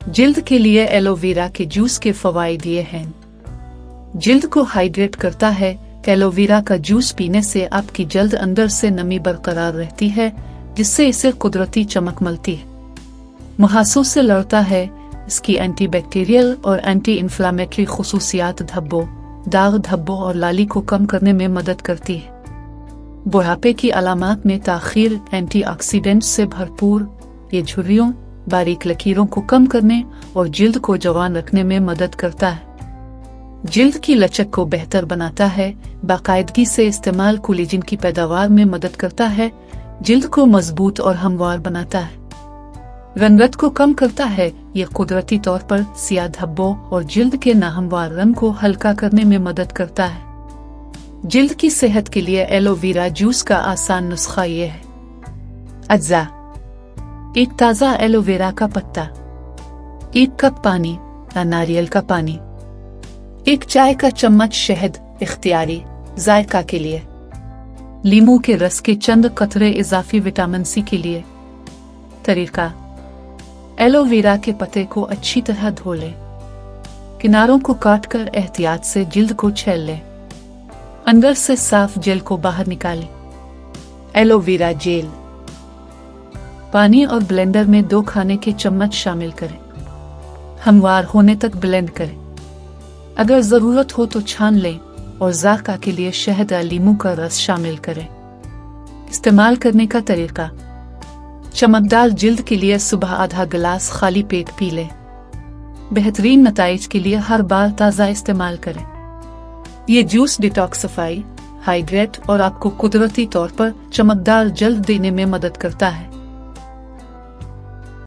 जिल्द के लिए एलोवेरा के जूस के फवाइद ये हैं। जिल्द को हाइड्रेट करता है। एलोवेरा का जूस पीने से आपकी जल्द अंदर से नमी बरकरार रहती है, जिससे इसे कुदरती चमक मिलती है। मुहासों से लड़ता है। इसकी एंटीबैक्टीरियल और एंटी इन्फ्लामेटरी खुसूसियात धब्बों, दाग धब्बों और लाली को कम करने में मदद करती है। बुढ़ापे की अलामात में ताखीर, एंटीऑक्सीडेंट से भरपूर ये झुर्रियों, बारीक लकीरों को कम करने और जिल्द को जवान रखने में मदद करता है। जिल्द की लचक को बेहतर बनाता है। बाकायदगी से इस्तेमाल कोलेजन की पैदावार में मदद करता है। जिल्द को मजबूत और हमवार बनाता है। रंगत को कम करता है। यह कुदरती तौर पर सियाह धब्बों और जिल्द के नाहमवार रंग को हल्का करने में मदद करता है। जिल्द की सेहत के लिए एलोवेरा जूस का आसान नुस्खा ये है। अज्जा: 1 ताज़ा एलोवेरा का पत्ता, 1 कप पानी या नारियल का पानी, 1 चाय का चम्मच शहद इख्तियारी जायका के लिए, लीमू के रस के चंद कतरे इजाफी विटामिन सी के लिए। तरीका: एलोवेरा के पत्ते को अच्छी तरह धो लें। किनारों को काटकर एहतियात से जिल्द को छील लें। अंदर से साफ जेल को बाहर निकालें। एलोवेरा जेल पानी और ब्लेंडर में 2 खाने के चम्मच शामिल करें। हमवार होने तक ब्लेंड करें। अगर जरूरत हो तो छान लें और जायका के लिए शहद या लीमू का रस शामिल करें। इस्तेमाल करने का तरीका: चमकदार जिल्द के लिए सुबह आधा गिलास खाली पेट पी लें। बेहतरीन नताइज के लिए हर बार ताज़ा इस्तेमाल करें। ये जूस डिटॉक्सिफाई, हाइड्रेट और आपको कुदरती तौर पर चमकदार जल्द देने में मदद करता है।